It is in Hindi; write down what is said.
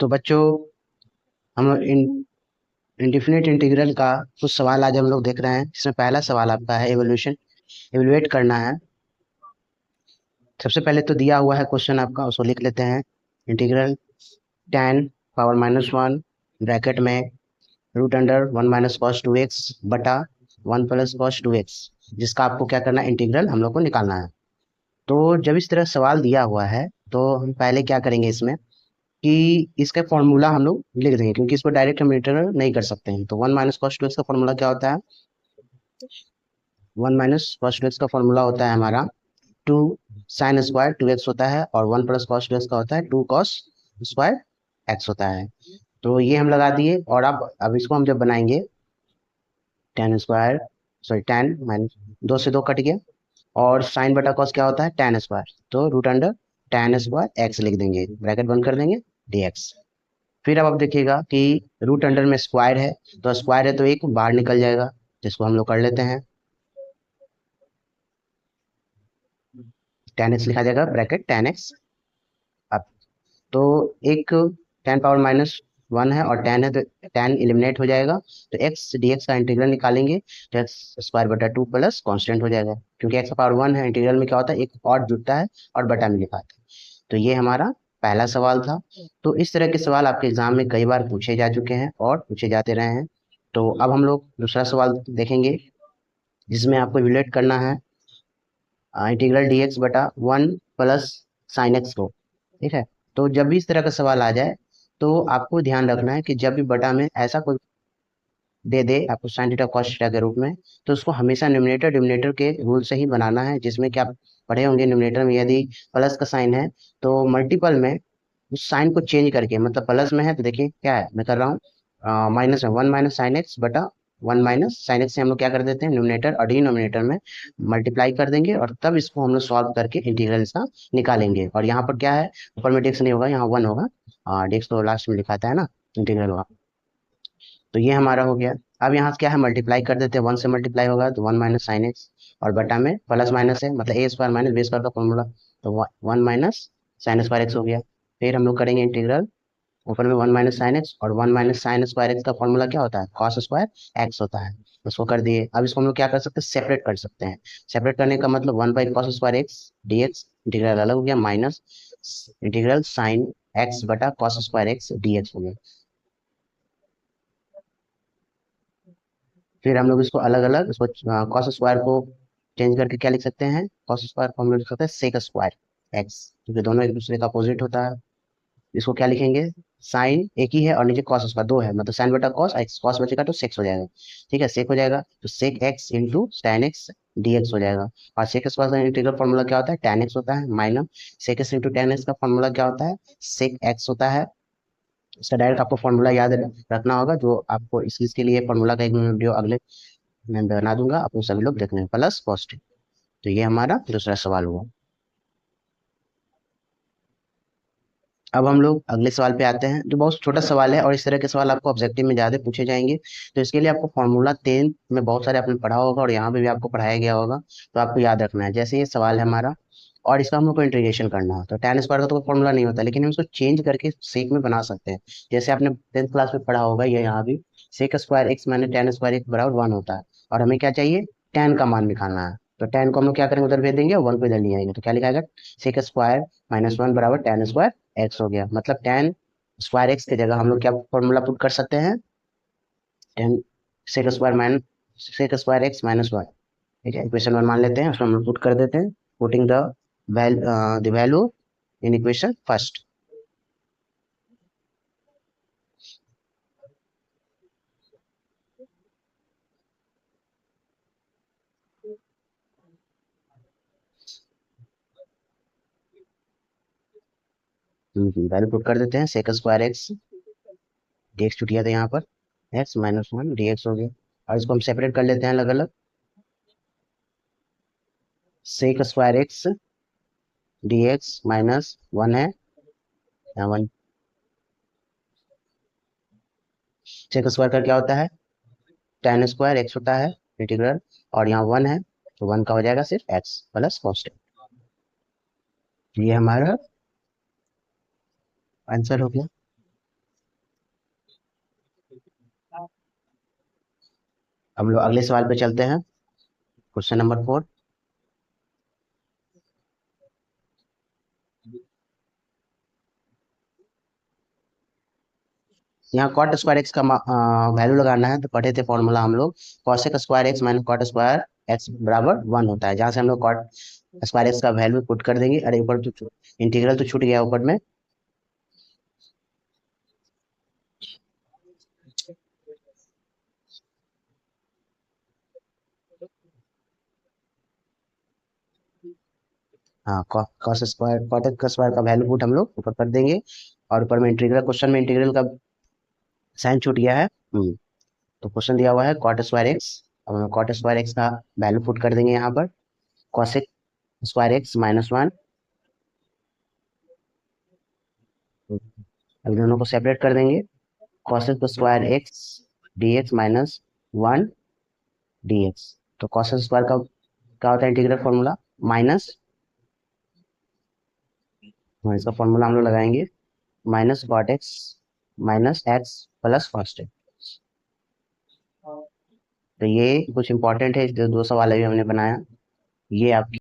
तो बच्चों, हम इंडिफिनिट इंटीग्रल का कुछ सवाल आज हम लोग देख रहे हैं। इसमें पहला सवाल आपका है एवेल्यूएट करना है। सबसे पहले तो दिया हुआ है क्वेश्चन आपका, उसको लिख लेते हैं। Integral ten power minus one bracket में root under one minus cos two x बटा one plus cos two x, जिसका आपको क्या करना है, इंटीग्रल हम लोग को निकालना है। तो जब इस तरह सवाल दिया हुआ है तो हम पहले क्या करेंगे इसमें कि इसका फॉर्मूला हम लोग लिख देंगे, क्योंकि इसको डायरेक्ट हम इंटीग्रल नहीं कर सकते हैं। तो one minus cos two x का फॉर्मूला क्या होता है? One minus cos two x का फॉर्मूला होता है हमारा two sine square two x होता है, और one plus cos two x का होता है टू कॉस स्क्वायर एक्स होता है। तो ये हम लगा दिए, और अब इसको हम जब बनाएंगे, ten square, sorry ten minus, दो से दो कट गया, और साइन बटा कॉस क्या होता है, टेन स्क्वायर। तो root under tan square x लिख देंगे, ब्रैकेट बंद कर देंगे, dx। फिर अब आप देखिएगा कि रूट अंडर में स्क्वायर है, तो स्क्वायर है तो एक बाहर निकल जाएगा, जिसको हम लोग कर लेते हैं, टेन एक्स लिखा जाएगा, ब्रैकेट टेन एक्स। अब तो एक टेन पावर माइनस वन है और टेन है, तो टेन एलिमिनेट हो जाएगा। तो एक्स डीएक्स का इंटीग्रल निकालेंगे, तो एक्स स्क्वायर बटा टू प्लस कॉन्स्टेंट हो जाएगा, क्योंकि एक्स पावर वन है। इंटीग्रल में क्या होता है, एक और जुड़ता है और बटा में लिखाते हैं। तो ये हमारा पहला सवाल था। तो इस तरह के सवाल आपके एग्जाम में कई बार पूछे जा चुके हैं और पूछे जाते रहे हैं। तो अब हम लोग दूसरा सवाल देखेंगे, जिसमें आपको इवेलुएट करना है इंटीग्रल डीएक्स बटा वन प्लस साइन एक्स को। ठीक है। तो जब भी इस तरह का सवाल आ जाए, तो आपको ध्यान रखना है कि जब भी बटा में ऐसा कोई दे दे आपको साइन थीटा कॉस थीटा के रूप में, तो उसको हमेशा न्यूमरेटर डिनोमिनेटर के रूल से ही बनाना है। जिसमें कि आप पढ़े होंगे, न्यूमरेटर में यदि प्लस का साइन है तो मल्टीपल में उस साइन को चेंज करके, मतलब प्लस में है तो देखिए क्या है, मैं कर रहा हूँ माइनस में वन माइनस साइन एक्स बटा वन माइनस साइन एक्स से हम लोग क्या कर देते हैं, न्यूमरेटर और डिनोमिनेटर में मल्टीप्लाई कर देंगे, और तब इसको हम लोग सॉल्व करके इंटीग्रल इसका निकालेंगे। और यहाँ पर क्या है, ऊपर में डेक्स नहीं होगा, यहाँ वन होगा, डेक्स तो लास्ट में लिखाता है ना, इंटीग्रल होगा। तो ये हमारा हो गया। अब यहाँ से क्या है, मल्टीप्लाई कर देते हैं, वन से मल्टीप्लाई होगा तो वन माइनस साइन एक्स, और बटा में प्लस माइनस है, मतलब ए स्क्वायर माइनस बी स्क्वायर का फॉर्मूला, तो one minus sine square x हो गया। फिर हम लोग करेंगे इंटीग्रल, ऊपर में वन माइनस साइन एक्स, और one minus sine square x का फॉर्मूला क्या होता है, कॉस स्क्वायर एक्स होता है। उसको कर दिए। अब इसको हम लोग क्या कर सकते हैं, सेपरेट कर सकते हैं। सेपरेट करने का मतलब one by cos square x d x, integral अलग हो गया, माइनस इंटीग्रल साइन एक्स बटा cos square x d x हो गया। फिर हम लोग इसको अलग अलग, इसको कॉस स्क्वायर को चेंज करके क्या लिख सकते हैं, कॉस स्क्वायर को हम लोग लिख सकते हैं सेक स्क्वायर एक्स, क्योंकि दोनों एक दूसरे का अपोजिट होता है। इसको क्या लिखेंगे, साइन एक ही है और नीचे कॉस उसका दो है, मतलब साइन बटा कॉस एक्स, कॉस बचेगा तो सेक्स हो जाएगा। ठीक है, सेक हो जाएगा तो sec x into tan x d x हो जाएगा। और सेक स्क्वायर का इंटीग्रल फॉर्मूला क्या होता है, टैन एक्स होता है, minus sec x into tan x का फॉर्मूला क्या होता है, सेक एक्स होता है। इसका डायरेक्ट आपको फॉर्मूला याद रखना होगा, जो आपको इस चीज के लिए फॉर्मूला का एक वीडियो अगले मैं बना दूंगा, आप सभी लोग देखने प्लस कॉस्ट। तो ये हमारा दूसरा सवाल हुआ। अब हम लोग अगले सवाल पे आते हैं, जो बहुत छोटा सवाल है, और इस तरह के सवाल आपको ऑब्जेक्टिव में ज्यादा पूछे जाएंगे। तो इसके लिए आपको फॉर्मूला 10 में बहुत सारे आपने पढ़ा होगा, और यहाँ पे भी आपको पढ़ाया गया होगा, तो आपको याद रखना है। जैसे ये सवाल है हमारा, और इसका हम लोग को इंटीग्रेशन करना है, तो tan स्क्वायर का तो कोई फॉर्मूला नहीं होता, लेकिन हम इसको चेंज करके सेक में बना सकते हैं। जैसे आपने 10th क्लास में पढ़ा होगा, ये यहाँ भी sec square x minus tan square x बराबर वन होता है, और हमें क्या चाहिए, tan का मान निकालना है। तो tan को हम लोग क्या करेंगे, उधर भेज देंगे, वन को इधर ले आएंगे, तो क्या लिखा जाएगा, सेक स्क्वायर माइनस वन बराबर tan स्क्वायर एक्स हो गया। मतलब tan स्क्वायर एक्स की जगह हम लोग क्या फॉर्मूला पुट कर सकते हैं, tan sec square minus sec square x minus one. ठीक है, इक्वेशन वन मान लेते हैं, उसको हम लोग पुट कर देते हैं, putting the value in equation first. Value put कर देते हैं, सेक स्क्वायर एक्स डीएक्स छुट गया था यहाँ पर, एक्स माइनस वन डीएक्स हो गया। और इसको हम सेपरेट कर लेते हैं अलग अलग, sec square x d x minus one है, यहाँ वन, सेक स्क्वायर का क्या होता है, tan स्क्वायर एक्स होता है इंटीग्रल, और यहाँ वन है, तो वन का हो जाएगा सिर्फ एक्स प्लस कॉन्स्टेंट। ये हमारा आंसर हो गया। हम लोग अगले सवाल पे चलते हैं। Question number 4। यहाँ कॉट स्क्वायर एक्स का वैल्यू लगाना है, तो पढ़े थे फॉर्मूला हम लोग, cosec square x minus cot square x बराबर 1 होता है, जहाँ से हम लोग कॉट स्क्वायर एक्स का वैल्यू पुट कर देंगे। अरे ऊपर तो इंटीग्रल तो छूट गया ऊपर में। हाँ, कॉस स्क्वायर कॉट का स्क्वायर का वैल्यू पुट हम लोग ऊपर कर देंगे, और ऊपर में इंटीग्रल, क्वेश्चन में इंटीग्रल का साइन छूट गया है। तो क्वेश्चन दिया हुआ है कॉट स्क्वायर एक्स। अब हम कॉट स्क्वायर एक्स का वैल्यू पुट कर देंगे यहाँ पर, कॉसेक स्क्वायर एक्स -1। अब दोनों को सेपरेट कर देंगे, cosec square x d x -1 d x. तो कॉसेक स्क्वायर का क्या होता है इंटीग्रल फॉर्मूला, माइनस, इसका फॉर्मूला हम लोग लगाएंगे, minus cot x minus x plus cos x. तो ये कुछ इंपॉर्टेंट है, जो 2 सवाल अभी हमने बनाया, ये आपकी